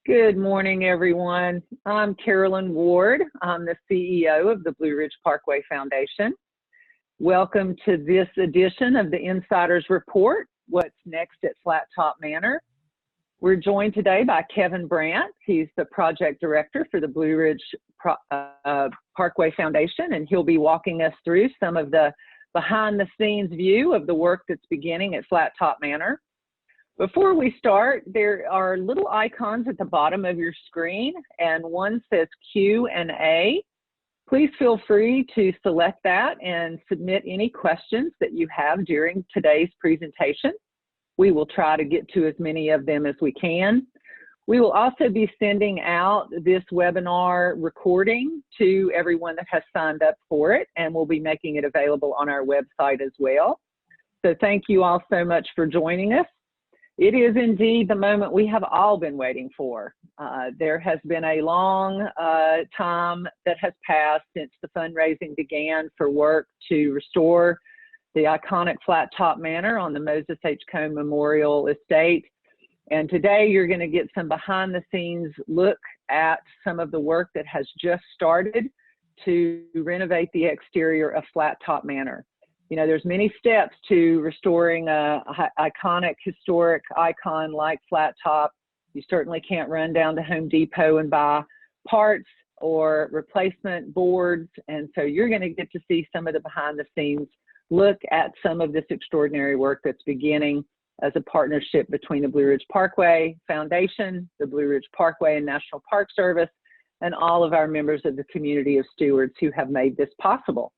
Good morning, everyone. I'm Carolyn Ward. I'm the CEO of the Blue Ridge Parkway Foundation. Welcome to this edition of the Insider's Report, What's Next at Flat Top Manor. We're joined today by Kevin Brandt. He's the project director for the Blue Ridge Parkway Foundation, and he'll be walking us through some of the behind-the-scenes view of the work that's beginning at Flat Top Manor. Before we start, there are little icons at the bottom of your screen, and one says Q&A. Please feel free to select that and submit any questions that you have during today's presentation. We will try to get to as many of them as we can. We will also be sending out this webinar recording to everyone that has signed up for it, and we'll be making it available on our website as well. So thank you all so much for joining us. It is indeed the moment we have all been waiting for. There has been a long time that has passed since the fundraising began for work to restore the iconic Flat Top Manor on the Moses H. Cone Memorial Estate. And today you're going to get some behind the scenes look at some of the work that has just started to renovate the exterior of Flat Top Manor. You know, there's many steps to restoring a iconic historic icon like Flat Top. You certainly can't run down to Home Depot and buy parts or replacement boards. And so you're going to get to see some of the behind the scenes look at some of this extraordinary work that's beginning as a partnership between the Blue Ridge Parkway Foundation, the Blue Ridge Parkway and National Park Service, and all of our members of the community of stewards who have made this possible.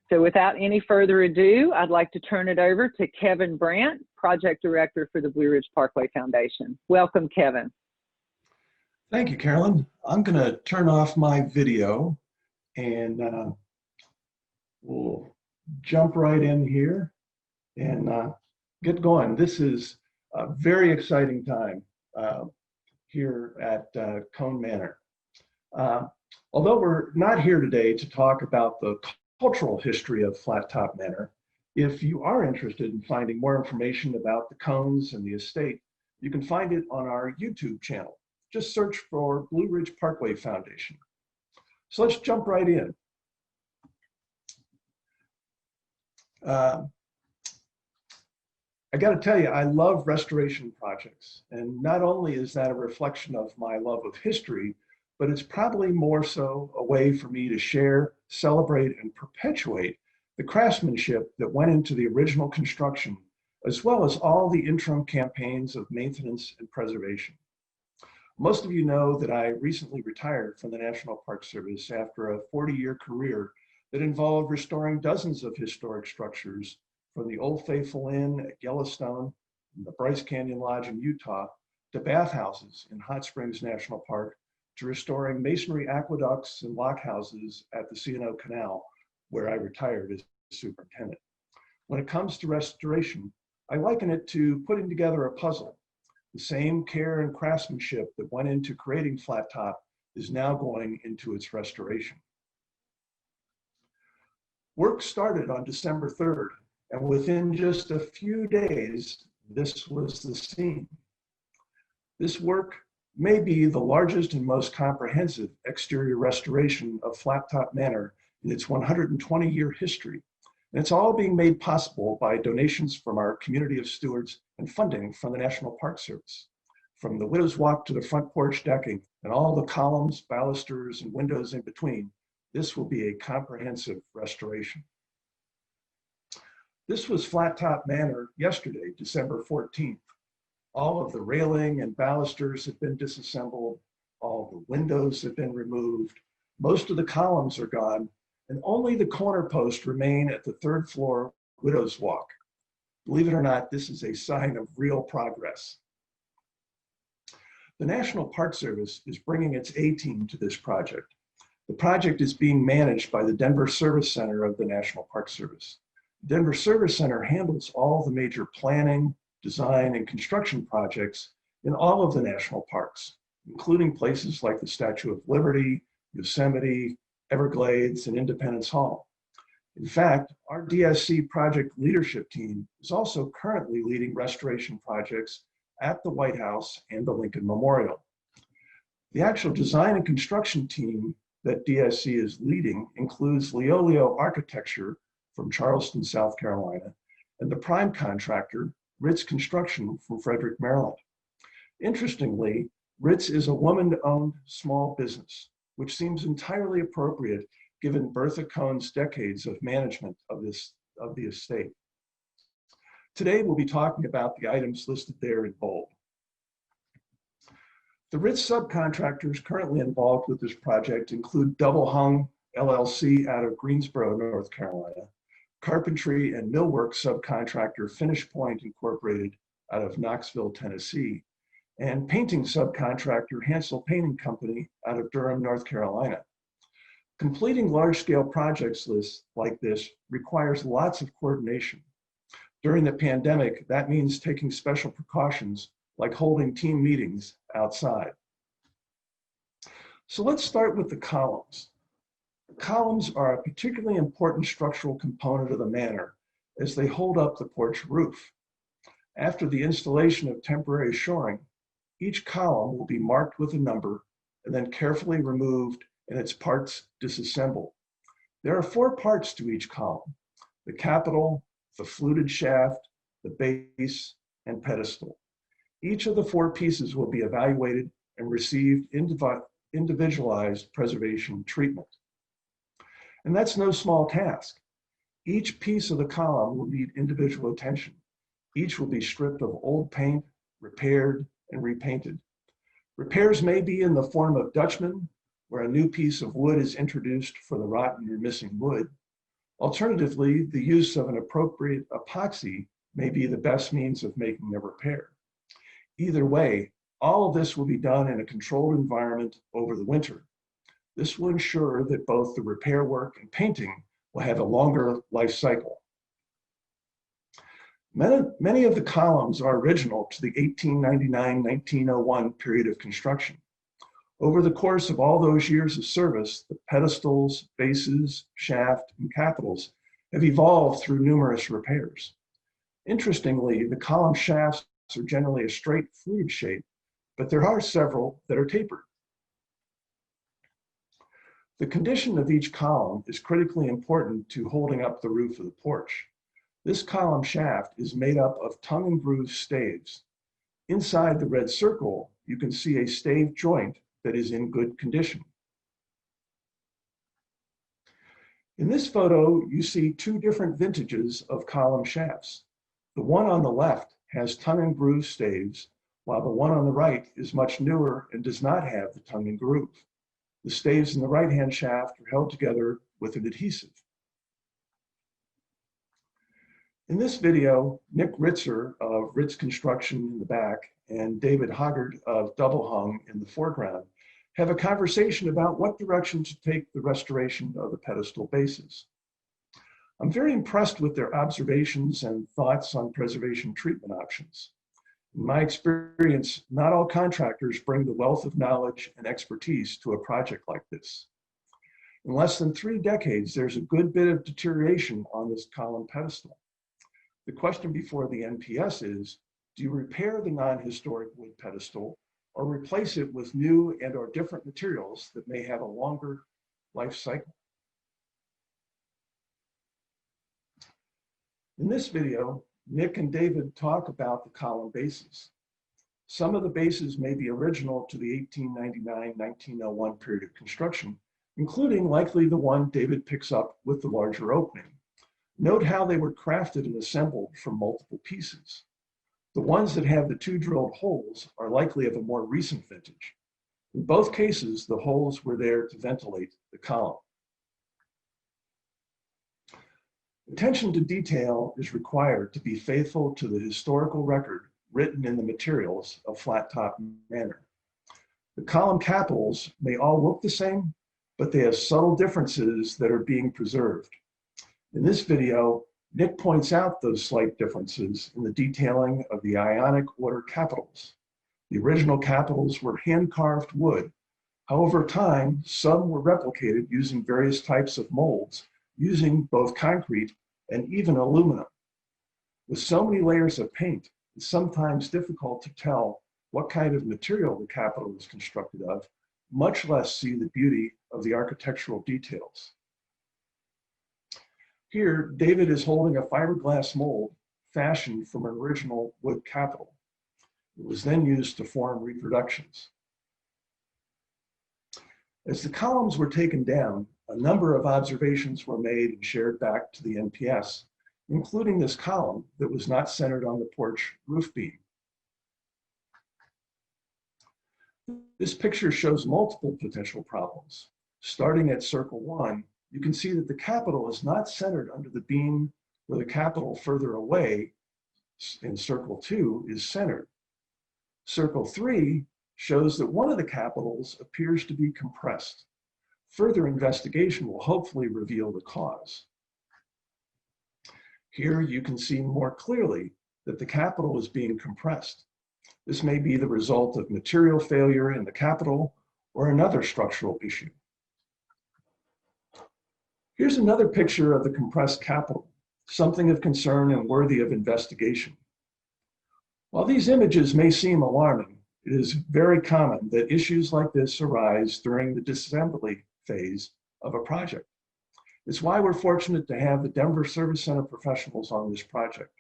So without any further ado, I'd like to turn it over to Kevin Brandt, Project Director for the Blue Ridge Parkway Foundation. Welcome, Kevin. Thank you, Carolyn. I'm going to turn off my video and we'll jump right in here and get going. This is a very exciting time here at Cone Manor. Although we're not here today to talk about the cultural history of Flat Top Manor, if you are interested in finding more information about the cones and the estate, you can find it on our YouTube channel. Just search for Blue Ridge Parkway Foundation. So let's jump right in. I got to tell you, I love restoration projects. And not only is that a reflection of my love of history, but it's probably more so a way for me to share, celebrate, and perpetuate the craftsmanship that went into the original construction, as well as all the interim campaigns of maintenance and preservation. Most of you know that I recently retired from the National Park Service after a 40-year career that involved restoring dozens of historic structures, from the Old Faithful Inn at Yellowstone, and the Bryce Canyon Lodge in Utah, to bathhouses in Hot Springs National Park, to restoring masonry aqueducts and lock houses at the C&O Canal, where I retired as superintendent. When it comes to restoration, I liken it to putting together a puzzle. The same care and craftsmanship that went into creating Flat Top is now going into its restoration. Work started on December 3rd, and within just a few days, this was the scene. This work may be the largest and most comprehensive exterior restoration of Flat Top Manor in its 120-year history. And it's all being made possible by donations from our community of stewards and funding from the National Park Service. From the Widow's Walk to the front porch decking and all the columns, balusters, and windows in between, this will be a comprehensive restoration. This was Flat Top Manor yesterday, December 14th. All of the railing and balusters have been disassembled. All the windows have been removed. Most of the columns are gone, and only the corner posts remain at the third floor Widow's Walk. Believe it or not, this is a sign of real progress. The National Park Service is bringing its A-team to this project. The project is being managed by the Denver Service Center of the National Park Service. The Denver Service Center handles all the major planning, design, and construction projects in all of the national parks, including places like the Statue of Liberty, Yosemite, Everglades, and Independence Hall. In fact, our DSC project leadership team is also currently leading restoration projects at the White House and the Lincoln Memorial. The actual design and construction team that DSC is leading includes Leolio Architecture from Charleston, South Carolina, and the prime contractor, Ritz Construction from Frederick, Maryland. Interestingly, Ritz is a woman-owned small business, which seems entirely appropriate given Bertha Cohn's decades of management of the estate. Today, we'll be talking about the items listed there in bold. The Ritz subcontractors currently involved with this project include Double Hung LLC out of Greensboro, North Carolina, carpentry and millwork subcontractor Finish Point Incorporated out of Knoxville, Tennessee, and painting subcontractor Hansel Painting Company out of Durham, North Carolina. Completing large-scale projects lists like this requires lots of coordination. During the pandemic, that means taking special precautions like holding team meetings outside. So let's start with the columns. The columns are a particularly important structural component of the manor as they hold up the porch roof. After the installation of temporary shoring, each column will be marked with a number and then carefully removed and its parts disassembled. There are 4 parts to each column: the capital, the fluted shaft, the base, and pedestal. Each of the 4 pieces will be evaluated and receive individualized preservation treatment. And that's no small task. Each piece of the column will need individual attention. Each will be stripped of old paint, repaired, and repainted. Repairs may be in the form of Dutchman, where a new piece of wood is introduced for the rotten or missing wood. Alternatively, the use of an appropriate epoxy may be the best means of making a repair. Either way, all of this will be done in a controlled environment over the winter. This will ensure that both the repair work and painting will have a longer life cycle. Many of the columns are original to the 1899-1901 period of construction. Over the course of all those years of service, the pedestals, bases, shaft, and capitals have evolved through numerous repairs. Interestingly, the column shafts are generally a straight fluted shape, but there are several that are tapered. The condition of each column is critically important to holding up the roof of the porch. This column shaft is made up of tongue and groove staves. Inside the red circle, you can see a stave joint that is in good condition. In this photo, you see 2 different vintages of column shafts. The one on the left has tongue and groove staves, while the one on the right is much newer and does not have the tongue and groove. The staves in the right-hand shaft are held together with an adhesive. In this video, Nick Ritzer of Ritz Construction in the back and David Hoggard of Double Hung in the foreground have a conversation about what direction to take the restoration of the pedestal bases. I'm very impressed with their observations and thoughts on preservation treatment options. In my experience, not all contractors bring the wealth of knowledge and expertise to a project like this. In less than 3 decades, there's a good bit of deterioration on this column pedestal. The question before the NPS is, do you repair the non-historic wood pedestal or replace it with new and/or different materials that may have a longer life cycle? In this video, Nick and David talk about the column bases. Some of the bases may be original to the 1899-1901 period of construction, including likely the one David picks up with the larger opening. Note how they were crafted and assembled from multiple pieces. The ones that have the 2 drilled holes are likely of a more recent vintage. In both cases, the holes were there to ventilate the column. Attention to detail is required to be faithful to the historical record written in the materials of Flat Top Manor. The column capitals may all look the same, but they have subtle differences that are being preserved. In this video, Nick points out those slight differences in the detailing of the Ionic order capitals. The original capitals were hand-carved wood. However, over time, some were replicated using various types of molds, using both concrete and even aluminum. With so many layers of paint, it's sometimes difficult to tell what kind of material the capital was constructed of much less see the beauty of the architectural details. Here, David is holding a fiberglass mold fashioned from an original wood capital. It was then used to form reproductions. As the columns were taken down, a number of observations were made and shared back to the NPS, including this column that was not centered on the porch roof beam. This picture shows multiple potential problems. Starting at circle 1, you can see that the capital is not centered under the beam where the capital further away in circle 2 is centered. Circle 3 shows that one of the capitals appears to be compressed. Further investigation will hopefully reveal the cause. Here you can see more clearly that the capital is being compressed. This may be the result of material failure in the capital or another structural issue. Here's another picture of the compressed capital, something of concern and worthy of investigation. While these images may seem alarming, it is very common that issues like this arise during the disassembly phase of a project. It's why we're fortunate to have the Denver Service Center professionals on this project.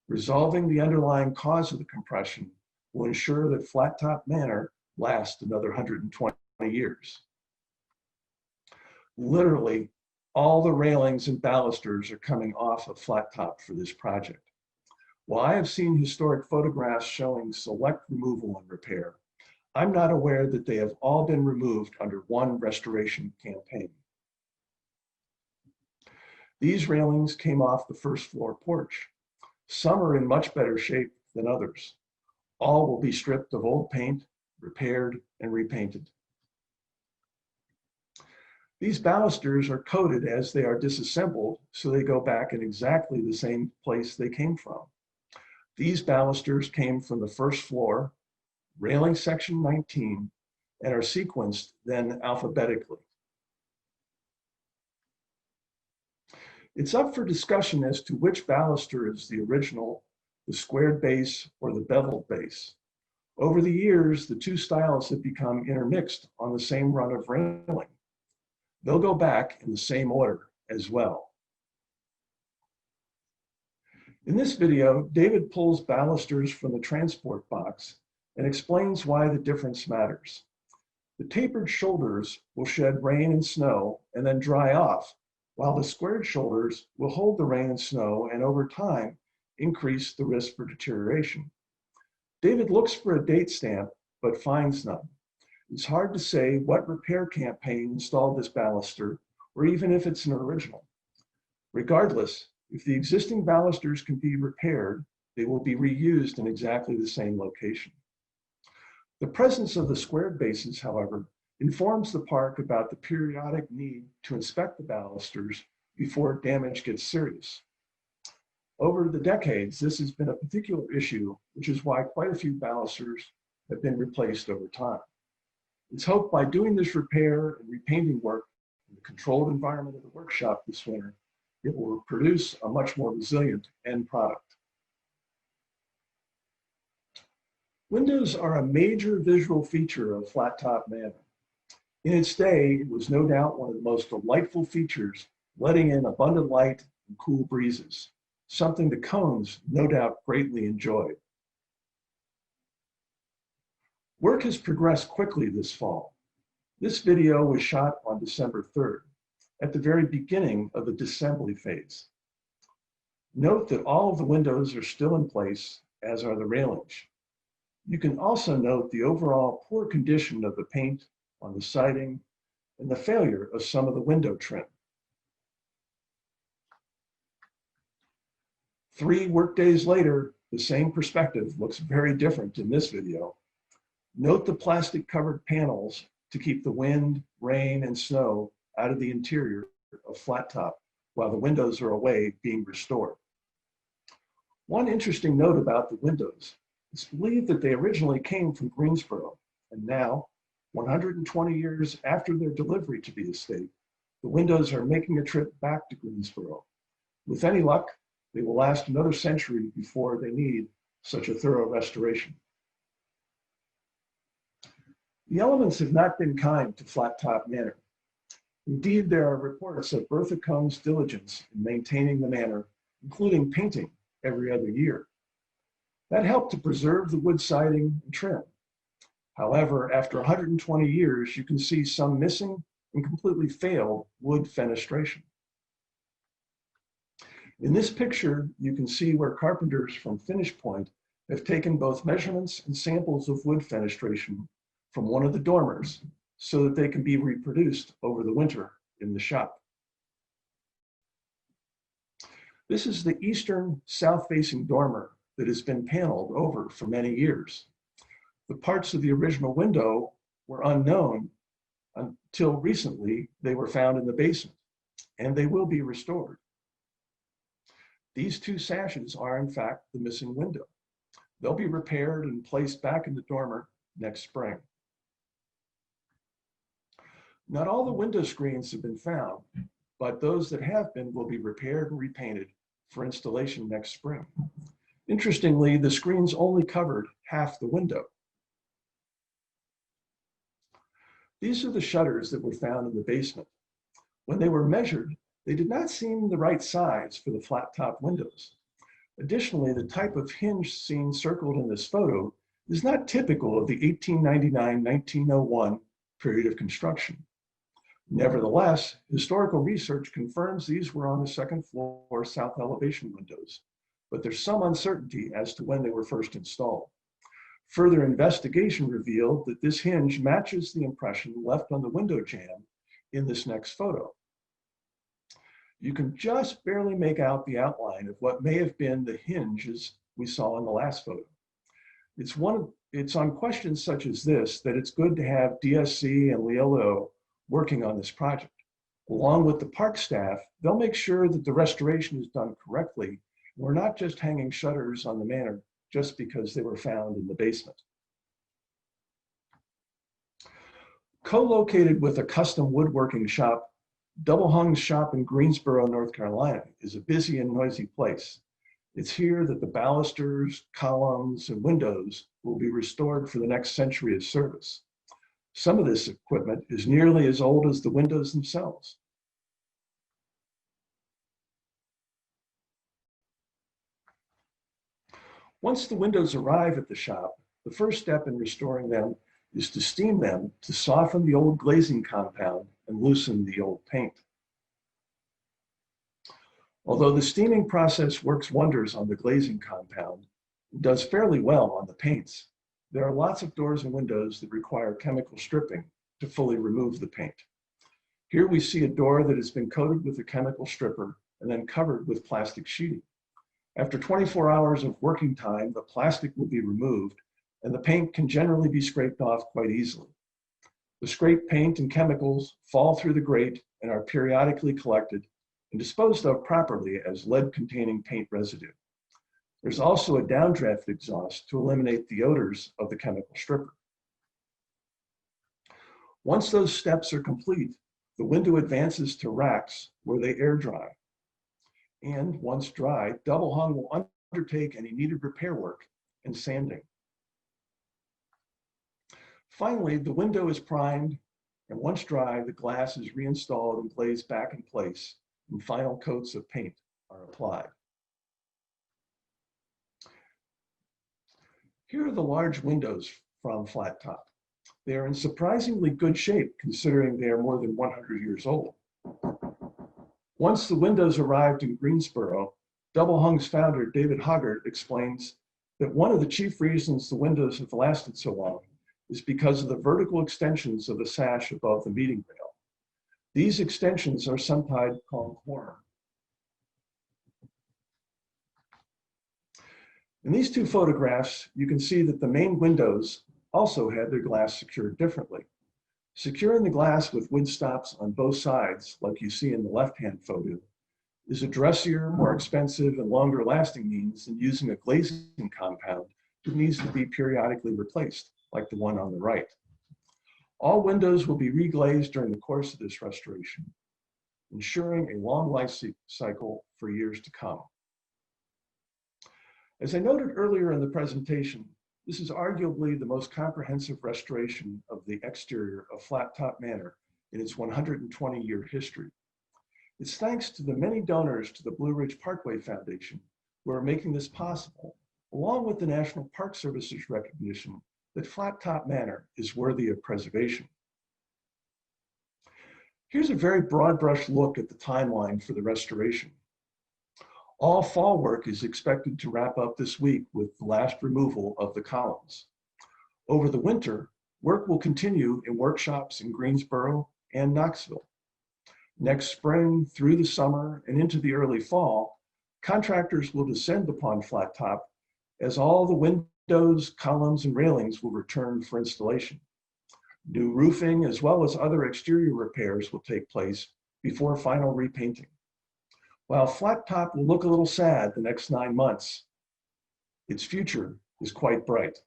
Resolving the underlying cause of the compression will ensure that Flat Top Manor lasts another 120 years. Literally, all the railings and balusters are coming off of Flat Top for this project. While I have seen historic photographs showing select removal and repair, I'm not aware that they have all been removed under one restoration campaign. These railings came off the first floor porch. Some are in much better shape than others. All will be stripped of old paint, repaired, and repainted. These balusters are coated as they are disassembled, so they go back in exactly the same place they came from. These balusters came from the first floor, railing section 19, and are sequenced then alphabetically. It's up for discussion as to which baluster is the original, the squared base or the beveled base. Over the years, the two styles have become intermixed on the same run of railing. They'll go back in the same order as well. In this video, David pulls balusters from the transport box and explains why the difference matters. The tapered shoulders will shed rain and snow and then dry off, while the squared shoulders will hold the rain and snow and over time increase the risk for deterioration. David looks for a date stamp, but finds none. It's hard to say what repair campaign installed this baluster, or even if it's an original. Regardless, if the existing balusters can be repaired, they will be reused in exactly the same location. The presence of the squared bases, however, informs the park about the periodic need to inspect the balusters before damage gets serious. Over the decades, this has been a particular issue, which is why quite a few balusters have been replaced over time. It's hoped by doing this repair and repainting work in the controlled environment of the workshop this winter, it will produce a much more resilient end product. Windows are a major visual feature of Flat Top Manor. In its day, it was no doubt one of the most delightful features, letting in abundant light and cool breezes, something the cones no doubt greatly enjoyed. Work has progressed quickly this fall. This video was shot on December 3rd, at the very beginning of the disassembly phase. Note that all of the windows are still in place, as are the railings. You can also note the overall poor condition of the paint on the siding and the failure of some of the window trim. 3 workdays later, the same perspective looks very different in this video. Note the plastic covered panels to keep the wind, rain, and snow out of the interior of Flat Top while the windows are away being restored. One interesting note about the windows, it's believed that they originally came from Greensboro, and now, 120 years after their delivery to the estate, the windows are making a trip back to Greensboro. With any luck, they will last another century before they need such a thorough restoration. The elements have not been kind to Flat Top Manor. Indeed, there are reports of Bertha diligence in maintaining the manor, including painting every other year. That helped to preserve the wood siding and trim. However, after 120 years, you can see some missing and completely failed wood fenestration. In this picture, you can see where carpenters from Finish Point have taken both measurements and samples of wood fenestration from one of the dormers so that they can be reproduced over the winter in the shop. This is the eastern south-facing dormer that has been paneled over for many years. The parts of the original window were unknown until recently. They were found in the basement, and they will be restored. These two sashes are in fact the missing window. They'll be repaired and placed back in the dormer next spring. Not all the window screens have been found, but those that have been will be repaired and repainted for installation next spring. Interestingly, the screens only covered half the window. These are the shutters that were found in the basement. When they were measured, they did not seem the right size for the flat top windows. Additionally, the type of hinge seen circled in this photo is not typical of the 1899-1901 period of construction. Nevertheless, historical research confirms these were on the second floor south elevation windows, but there's some uncertainty as to when they were first installed. Further investigation revealed that this hinge matches the impression left on the window jamb in this next photo. You can just barely make out the outline of what may have been the hinges we saw in the last photo. It's on questions such as this that it's good to have DSC and Leolo working on this project. Along with the park staff, they'll make sure that the restoration is done correctly. We're not just hanging shutters on the manor just because they were found in the basement. Co-located with a custom woodworking shop, Double Hung's shop in Greensboro, North Carolina is a busy and noisy place. It's here that the balusters, columns, and windows will be restored for the next century of service. Some of this equipment is nearly as old as the windows themselves. Once the windows arrive at the shop, the first step in restoring them is to steam them to soften the old glazing compound and loosen the old paint. Although the steaming process works wonders on the glazing compound, it does fairly well on the paints. There are lots of doors and windows that require chemical stripping to fully remove the paint. Here we see a door that has been coated with a chemical stripper and then covered with plastic sheeting. After 24 hours of working time, the plastic will be removed and the paint can generally be scraped off quite easily. The scraped paint and chemicals fall through the grate and are periodically collected and disposed of properly as lead-containing paint residue. There's also a downdraft exhaust to eliminate the odors of the chemical stripper. Once those steps are complete, the window advances to racks where they air dry. And once dry, Double Hung will undertake any needed repair work and sanding. Finally, the window is primed, and once dry, the glass is reinstalled and glazed back in place, and final coats of paint are applied. Here are the large windows from Flat Top. They are in surprisingly good shape considering they are more than 100 years old. Once the windows arrived in Greensboro, Double Hung's founder, David Hoggart, explains that one of the chief reasons the windows have lasted so long is because of the vertical extensions of the sash above the meeting rail. These extensions are sometimes called quorum. In these two photographs, you can see that the main windows also had their glass secured differently. Securing the glass with wood stops on both sides, like you see in the left-hand photo, is a dressier, more expensive, and longer lasting means than using a glazing compound that needs to be periodically replaced, like the one on the right. All windows will be reglazed during the course of this restoration, ensuring a long life cycle for years to come. As I noted earlier in the presentation, This is arguably the most comprehensive restoration of the exterior of Flat Top Manor in its 120-year history. It's thanks to the many donors to the Blue Ridge Parkway Foundation who are making this possible, along with the National Park Service's recognition that Flat Top Manor is worthy of preservation. Here's a very broad brush look at the timeline for the restoration. All fall work is expected to wrap up this week with the last removal of the columns. Over the winter, work will continue in workshops in Greensboro and Knoxville. Next spring, through the summer and into the early fall, contractors will descend upon Flat Top as all the windows, columns, and railings will return for installation. New roofing as well as other exterior repairs will take place before final repainting. While Flat Top will look a little sad the next 9 months, its future is quite bright.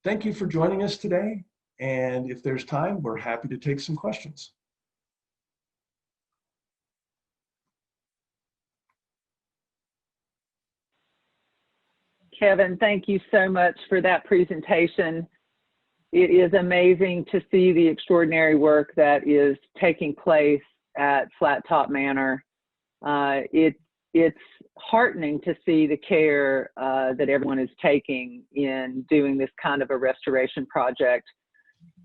Thank you for joining us today, and if there's time, we're happy to take some questions. Kevin, thank you so much for that presentation. It is amazing to see the extraordinary work that is taking place at Flat Top Manor. It's heartening to see the care that everyone is taking in doing this kind of a restoration project.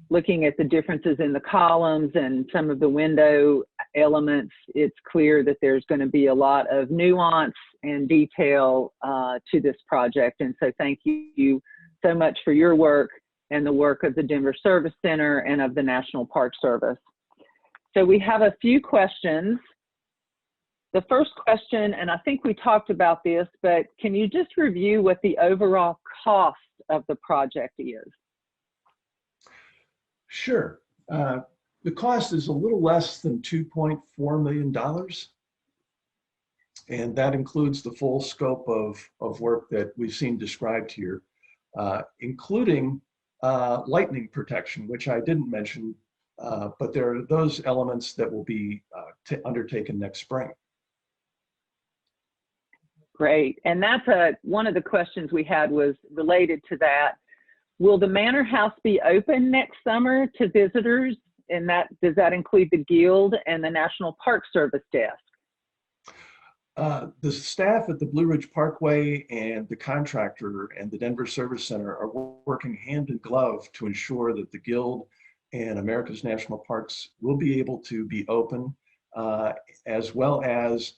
Looking at the differences in the columns and some of the window elements, it's clear that there's going to be a lot of nuance and detail to this project. And so thank you so much for your work and the work of the Denver Service Center and of the National Park Service. So we have a few questions. The first question, and I think we talked about this, but can you just review what the overall cost of the project is? Sure. The cost is a little less than $2.4 million. And that includes the full scope of work that we've seen described here, including lightning protection, which I didn't mention, but there are those elements that will be undertaken next spring. Great. And that's one of the questions we had was related to that. Will the Manor House be open next summer to visitors? And does that include the Guild and the National Park Service desk? The staff at the Blue Ridge Parkway and the contractor and the Denver Service Center are working hand in glove to ensure that the Guild and America's National Parks will be able to be open, as well as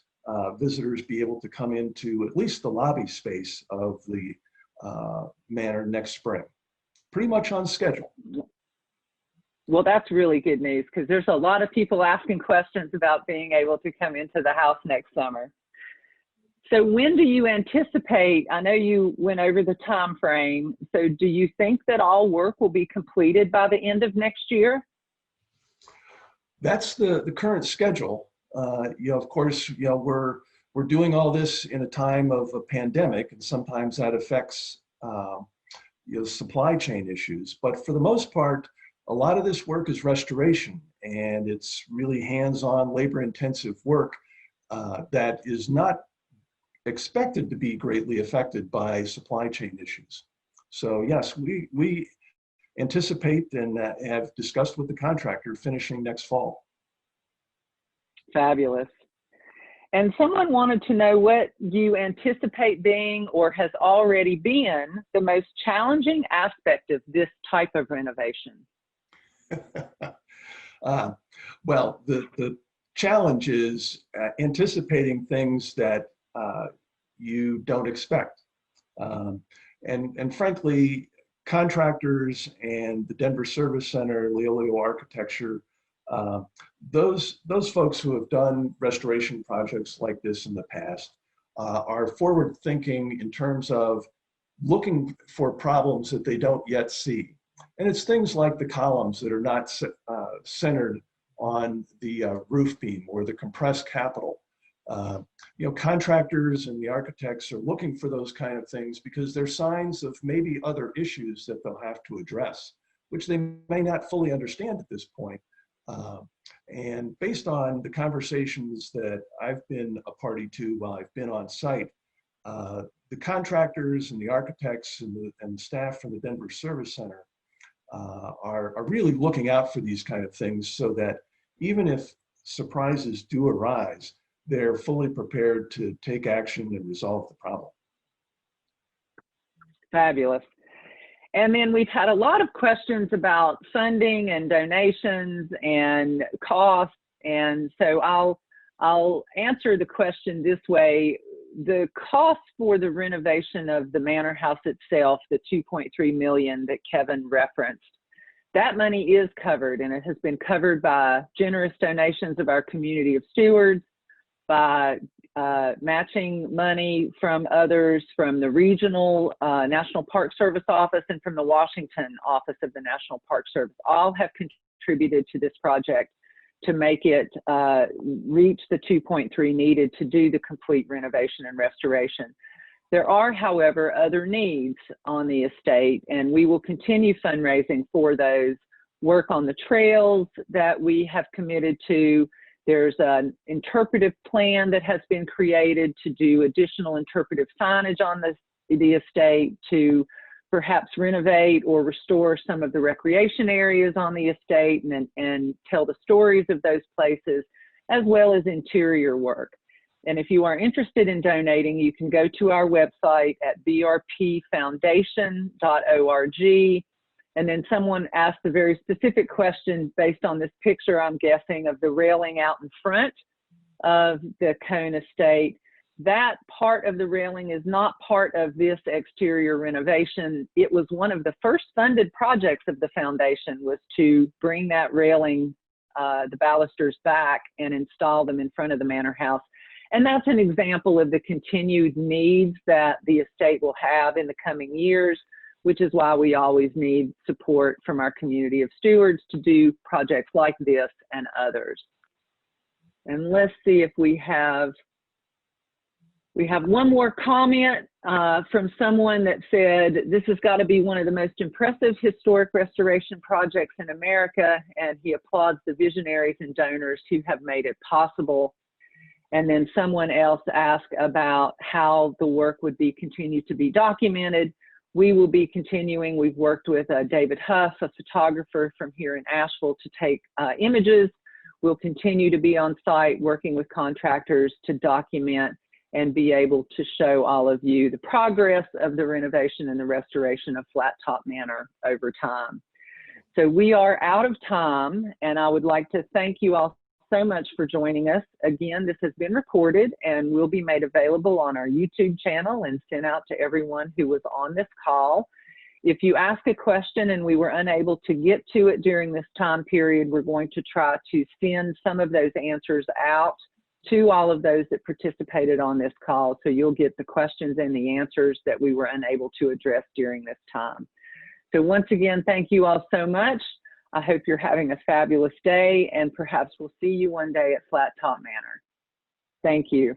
visitors be able to come into at least the lobby space of the Manor next spring. Pretty much on schedule. Well, that's really good news because there's a lot of people asking questions about being able to come into the house next summer. So when do you anticipate, I know you went over the time frame, so do you think that all work will be completed by the end of next year? That's the current schedule. Of course, we're doing all this in a time of a pandemic, and sometimes that affects supply chain issues. But for the most part, a lot of this work is restoration, and it's really hands-on, labor-intensive work that is not expected to be greatly affected by supply chain issues. So yes, we anticipate and have discussed with the contractor finishing next fall. Fabulous. And someone wanted to know what you anticipate being or has already been the most challenging aspect of this type of renovation. Well, the challenge is anticipating things that you don't expect. And frankly, contractors and the Denver Service Center, Leolio Architecture, those folks who have done restoration projects like this in the past are forward thinking in terms of looking for problems that they don't yet see. And it's things like the columns that are not centered on the roof beam or the compressed capital. Contractors and the architects are looking for those kind of things because they're signs of maybe other issues that they'll have to address, which they may not fully understand at this point. And based on the conversations that I've been a party to while I've been on site, The contractors and the architects and the staff from the Denver Service Center are really looking out for these kind of things so that even if surprises do arise, they're fully prepared to take action and resolve the problem. Fabulous. And then we've had a lot of questions about funding and donations and costs. And so I'll answer the question this way. The cost for the renovation of the manor house itself, the $2.3 million that Kevin referenced, that money is covered, and it has been covered by generous donations of our community of stewards, by matching money from others, from the regional National Park Service office and from the Washington office of the National Park Service. All have contributed to this project to make it reach the 2.3 needed to do the complete renovation and restoration. There are, however, other needs on the estate, and we will continue fundraising for those, work on the trails that we have committed to. There's an interpretive plan that has been created to do additional interpretive signage on the estate, to perhaps renovate or restore some of the recreation areas on the estate and tell the stories of those places, as well as interior work. And if you are interested in donating, you can go to our website at brpfoundation.org. And then someone asked a very specific question based on this picture, I'm guessing, of the railing out in front of the Cone estate. That part of the railing is not part of this exterior renovation. It was one of the first funded projects of the foundation, was to bring that railing, the balusters, back and install them in front of the manor house. And that's an example of the continued needs that the estate will have in the coming years, which is why we always need support from our community of stewards to do projects like this and others. And let's see if we have one more comment from someone that said, this has got to be one of the most impressive historic restoration projects in America, and he applauds the visionaries and donors who have made it possible. And then someone else asked about how the work would be continued to be documented. We will be continuing. We've worked with David Huff, a photographer from here in Asheville, to take images. We'll continue to be on site working with contractors to document and be able to show all of you the progress of the renovation and the restoration of Flat Top Manor over time. So we are out of time, and I would like to thank you all so much for joining us. Again, this has been recorded and will be made available on our YouTube channel and sent out to everyone who was on this call. If you ask a question and we were unable to get to it during this time period, we're going to try to send some of those answers out to all of those that participated on this call, so you'll get the questions and the answers that we were unable to address during this time. So once again, thank you all so much. I hope you're having a fabulous day, and perhaps we'll see you one day at Flat Top Manor. Thank you.